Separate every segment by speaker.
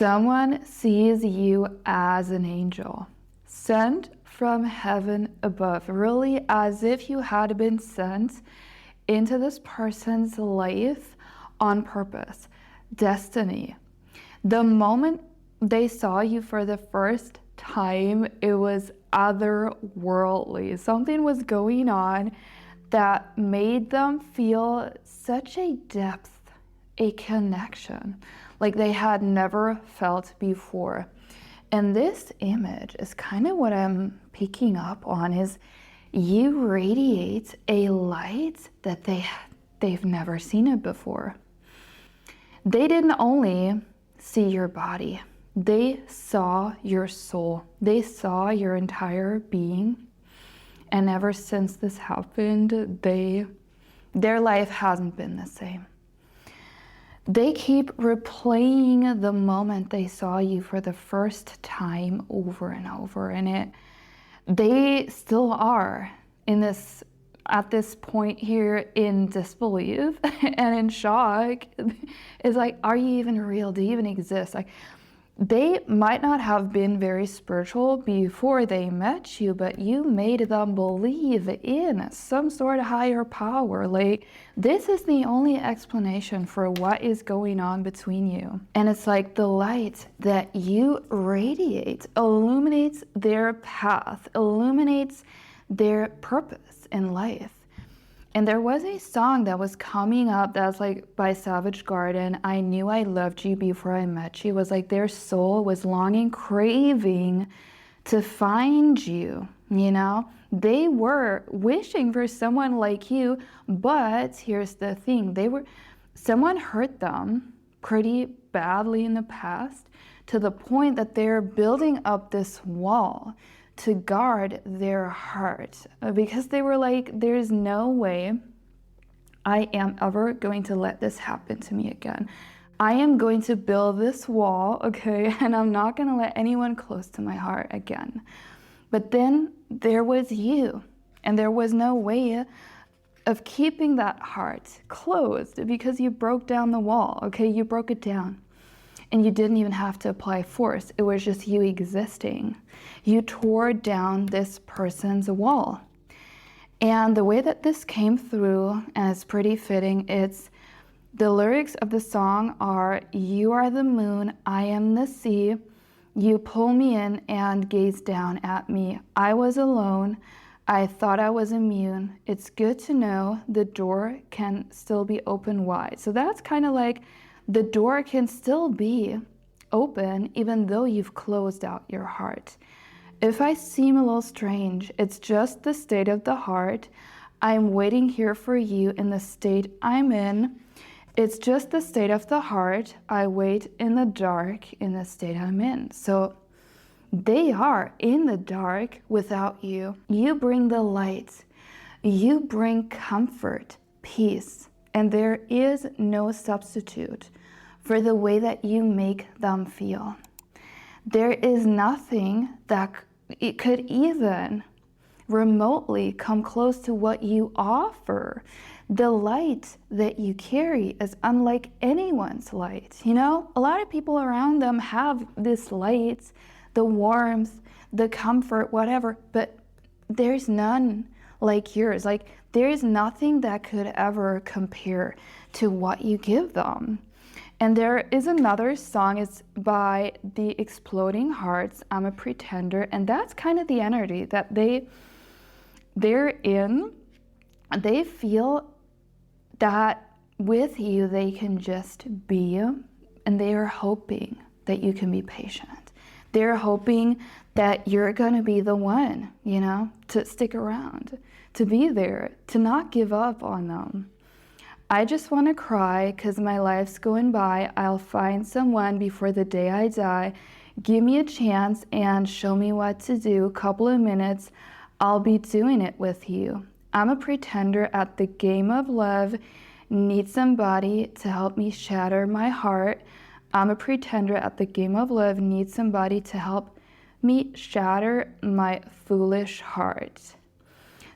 Speaker 1: Someone sees you as an angel, sent from heaven above, really as if you had been sent into this person's life on purpose, destiny. The moment they saw you for the first time, it was otherworldly. Something was going on that made them feel such a depth, a connection like they had never felt before. And this image is kind of what I'm picking up on is you radiate a light that they've never seen it before. They didn't only see your body, they saw your soul. They saw your entire being. And ever since this happened, their life hasn't been the same. They keep replaying the moment they saw you for the first time over and over, and they still are at this point here in disbelief and in shock. It's like, are you even real? Do you even exist? Like, they might not have been very spiritual before they met you, but you made them believe in some sort of higher power. Like, this is the only explanation for what is going on between you. And it's like the light that you radiate illuminates their path, illuminates their purpose in life. And there was a song that was coming up that's like by Savage Garden. I knew I loved you before I met you. It was like their soul was longing, craving to find you, you know? They were wishing for someone like you, but here's the thing. Someone hurt them pretty badly in the past to the point that they're building up this wall to guard their heart, because they were like, there's no way I am ever going to let this happen to me again. I am going to build this wall, okay, and I'm not going to let anyone close to my heart again. But then there was you, and there was no way of keeping that heart closed because you broke down the wall, okay? You broke it down. And you didn't even have to apply force. It was just you existing. You tore down this person's wall. And the way that this came through, and it's pretty fitting, the lyrics of the song are, you are the moon, I am the sea. You pull me in and gaze down at me. I was alone. I thought I was immune. It's good to know the door can still be open wide. So that's kind of like, the door can still be open even though you've closed out your heart. If I seem a little strange, it's just the state of the heart. I'm waiting here for you in the state I'm in. It's just the state of the heart. I wait in the dark in the state I'm in. So they are in the dark without you. You bring the light. You bring comfort, peace, and there is no substitute for the way that you make them feel. There is nothing that it could even remotely come close to what you offer. The light that you carry is unlike anyone's light. You know, a lot of people around them have this light, the warmth, the comfort, whatever, but there's none like yours. Like, there is nothing that could ever compare to what you give them. And there is another song, it's by the Exploding Hearts, I'm a Pretender, and that's kind of the energy that they're in. They feel that with you they can just be, and they are hoping that you can be patient. They're hoping that you're gonna be the one, you know, to stick around, to be there, to not give up on them. I just want to cry because my life's going by. I'll find someone before the day I die. Give me a chance and show me what to do. Couple of minutes, I'll be doing it with you. I'm a pretender at the game of love. Need somebody to help me shatter my heart. I'm a pretender at the game of love. Need somebody to help me shatter my foolish heart.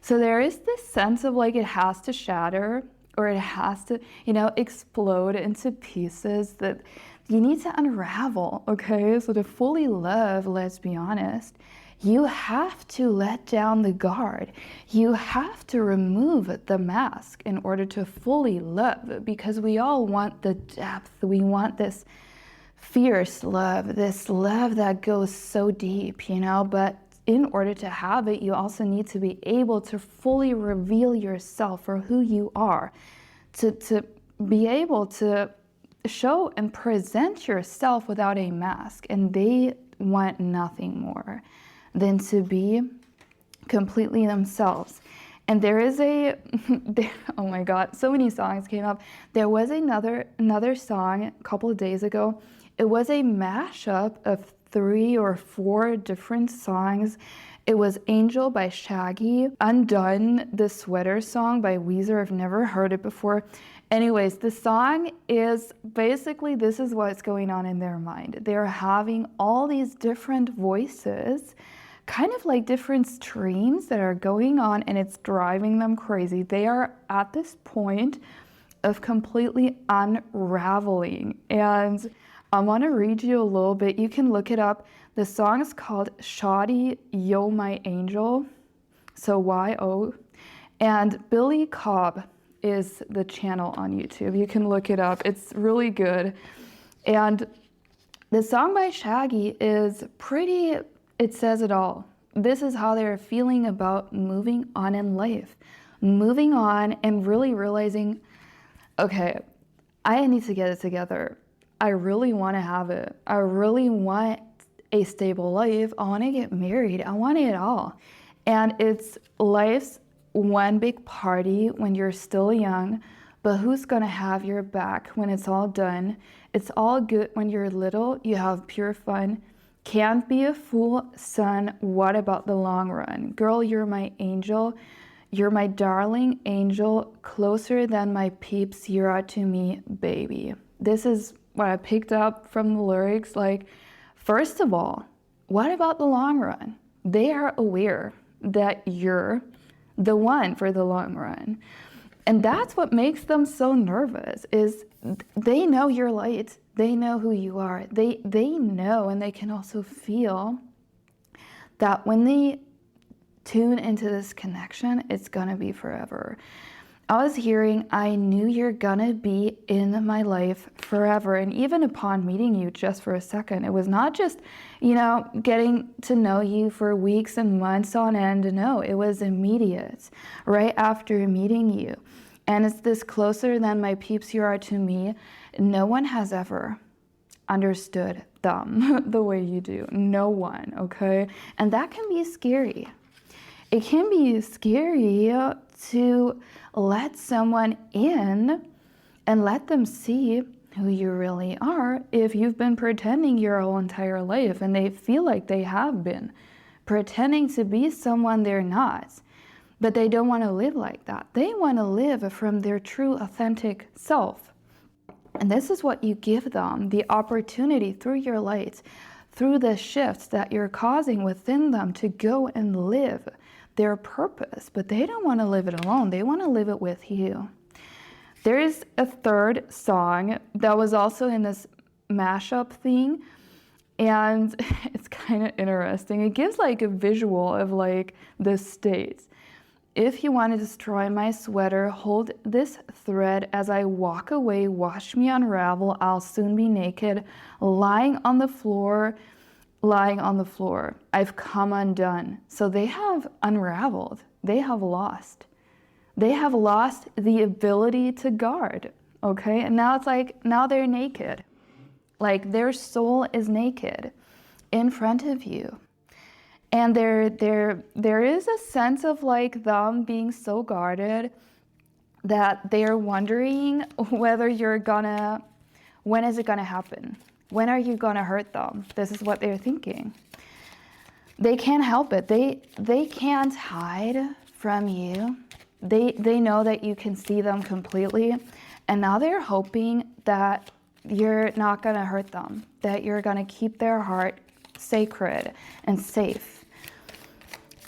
Speaker 1: So there is this sense of like it has to shatter, or it has to, you know, explode into pieces, that You need to unravel, okay? So to fully love, let's be honest, you have to let down the guard. You have to remove the mask in order to fully love, because we all want the depth. We want this fierce love, this love that goes so deep, but in order to have it, you also need to be able to fully reveal yourself for who you are, to be able to show and present yourself without a mask. And they want nothing more than to be completely themselves. And there is oh my God, so many songs came up. There was another song a couple of days ago. It was a mashup of 3 or 4 different songs. It was Angel by Shaggy, Undone, the Sweater song by Weezer. I've never heard it before. Anyways, the song is basically, this is what's going on in their mind. They're having all these different voices, kind of like different streams that are going on, and it's driving them crazy. They are at this point of completely unraveling. And I want to read you a little bit. You can look it up. The song is called Shoddy Yo My Angel, so Y-O. And Billy Cobb is the channel on YouTube. You can look it up. It's really good. And the song by Shaggy is pretty, it says it all. This is how they're feeling about moving on in life. Moving on and really realizing, okay, I need to get it together. I really want to have it. I really want a stable life. I want to get married. I want it all. And it's life's one big party when you're still young, but who's gonna have your back when it's all done? It's all good when you're little. You have pure fun. Can't be a fool, son. What about the long run? Girl, you're my angel. You're my darling angel, closer than my peeps you are to me, baby. This is what I picked up from the lyrics. Like, first of all, what about the long run? They are aware that you're the one for the long run. And that's what makes them so nervous, is they know you're light. They know who you are. They know, and they can also feel that when they tune into this connection, it's gonna be forever. I was hearing, I knew you're gonna be in my life forever. And even upon meeting you just for a second, it was not just, getting to know you for weeks and months on end. No, it was immediate, right after meeting you. And it's this closer than my peeps you are to me. No one has ever understood them the way you do. No one, okay? And that can be scary. It can be scary to let someone in and let them see who you really are if you've been pretending your whole entire life, and they feel like they have been pretending to be someone they're not. But they don't want to live like that. They want to live from their true, authentic self. And this is what you give them, the opportunity through your light, through the shifts that you're causing within them to go and live their purpose. But they don't want to live it alone. They want to live it with you. There is a third song that was also in this mashup thing. And it's kind of interesting. It gives like a visual of like the states. If you want to destroy my sweater, hold this thread as I walk away, watch me unravel, I'll soon be naked, lying on the floor, I've come undone. So they have unraveled, they have lost. They have lost the ability to guard, okay? And now it's like, now they're naked. Like their soul is naked in front of you. And there is a sense of like them being so guarded that they're wondering whether when is it gonna happen? When are you gonna hurt them? This is what they're thinking. They can't help it. They can't hide from you. They know that you can see them completely. And now they're hoping that you're not gonna hurt them, that you're gonna keep their heart sacred and safe.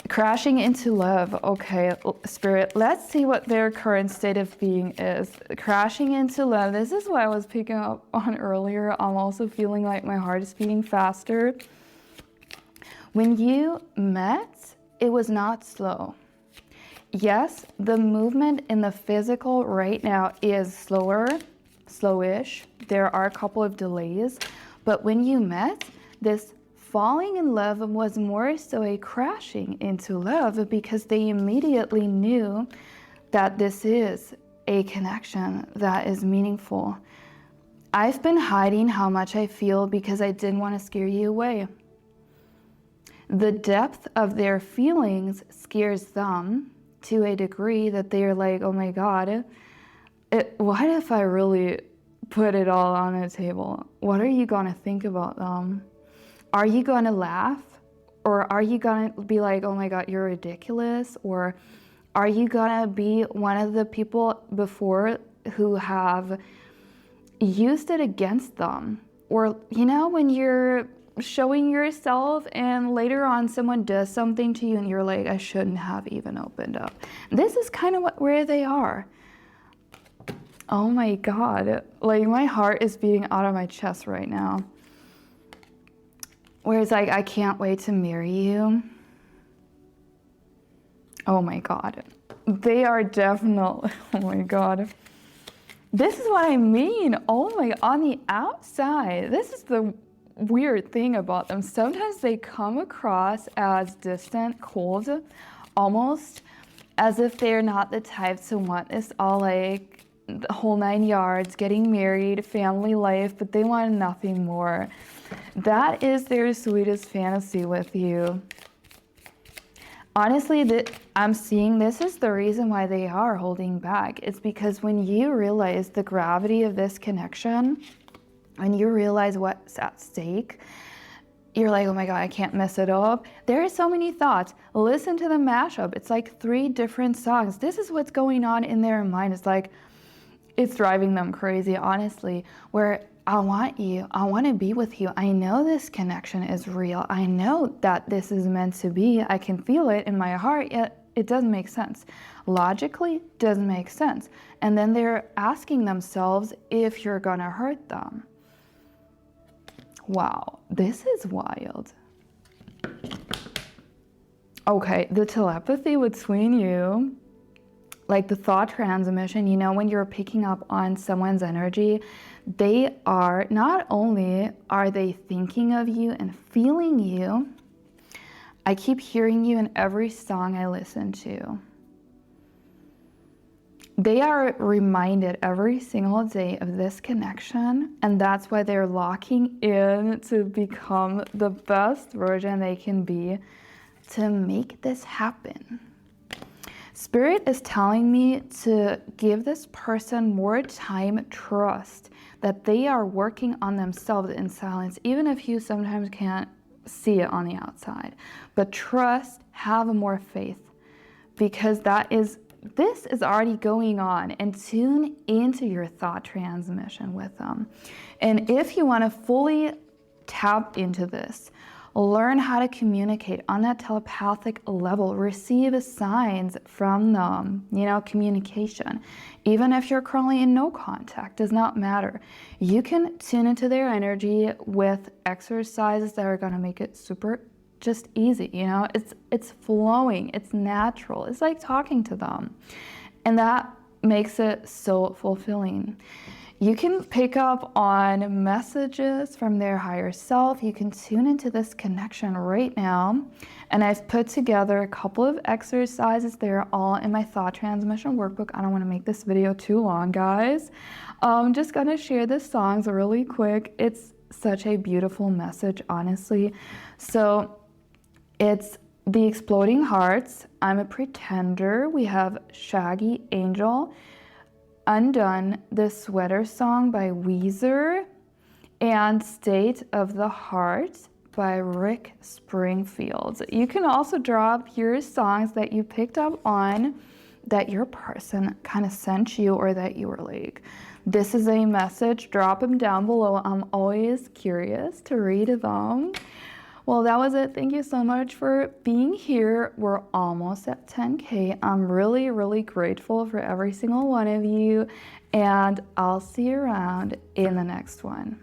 Speaker 1: Crashing into love. Okay, Spirit, let's see what their current state of being is. Crashing into love. This is what I was picking up on earlier. I'm also feeling like my heart is beating faster. When you met, it was not slow. Yes, the movement in the physical right now is slower, slowish. There are a couple of delays, but when you met, this falling in love was more so a crashing into love because they immediately knew that this is a connection that is meaningful. I've been hiding how much I feel because I didn't want to scare you away. The depth of their feelings scares them to a degree that they're like, oh my God, what if I really put it all on the table? What are you going to think about them? Are you going to laugh? Or are you going to be like, oh my God, you're ridiculous? Or are you going to be one of the people before who have used it against them? Or, you know, when you're showing yourself and later on someone does something to you and you're like, I shouldn't have even opened up. This is kind of where they are. Oh my God. Like my heart is beating out of my chest right now. Where it's like, I can't wait to marry you. Oh my God. They are definitely, oh my God. This is what I mean. Oh my, on the outside, this is the weird thing about them. Sometimes they come across as distant, cold, almost as if they're not the type to want this all like the whole 9 yards, getting married, family life, but they want nothing more. That is their sweetest fantasy with you. Honestly, I'm seeing this is the reason why they are holding back. It's because when you realize the gravity of this connection, when you realize what's at stake, you're like, oh my God, I can't mess it up. There are so many thoughts. Listen to the mashup. It's like 3 different songs. This is what's going on in their mind. It's like, it's driving them crazy, honestly, where I want you. I want to be with you. I know this connection is real. I know that this is meant to be. I can feel it in my heart, yet it doesn't make sense. Logically, doesn't make sense. And then they're asking themselves if you're going to hurt them. Wow, this is wild. Okay, the telepathy between you, like the thought transmission, you know, when you're picking up on someone's energy, they are, not only are they thinking of you and feeling you, I keep hearing you in every song I listen to. They are reminded every single day of this connection, and that's why they're locking in to become the best version they can be to make this happen. Spirit is telling me to give this person more time, trust that they are working on themselves in silence, even if you sometimes can't see it on the outside. But trust, have more faith, because this is already going on, and tune into your thought transmission with them. And if you want to fully tap into this, learn how to communicate on that telepathic level, receive signs from them, communication. Even if you're currently in no contact, does not matter. You can tune into their energy with exercises that are going to make it super just easy, it's flowing, it's natural. It's like talking to them. And that makes it so fulfilling. You can pick up on messages from their higher self. You can tune into this connection right now. And I've put together a couple of exercises. They're all in my thought transmission workbook. I don't want to make this video too long, guys. I'm just going to share the songs really quick. It's such a beautiful message, honestly. So it's The Exploding Hearts, I'm a Pretender. We have Shaggy Angel, Undone, The Sweater Song by Weezer, and State of the Heart by Rick Springfield. You can also drop your songs that you picked up on that your person kind of sent you, or that you were like, this is a message. Drop them down below. I'm always curious to read them. Well, that was it. Thank you so much for being here. We're almost at 10K. I'm really, really grateful for every single one of you, and I'll see you around in the next one.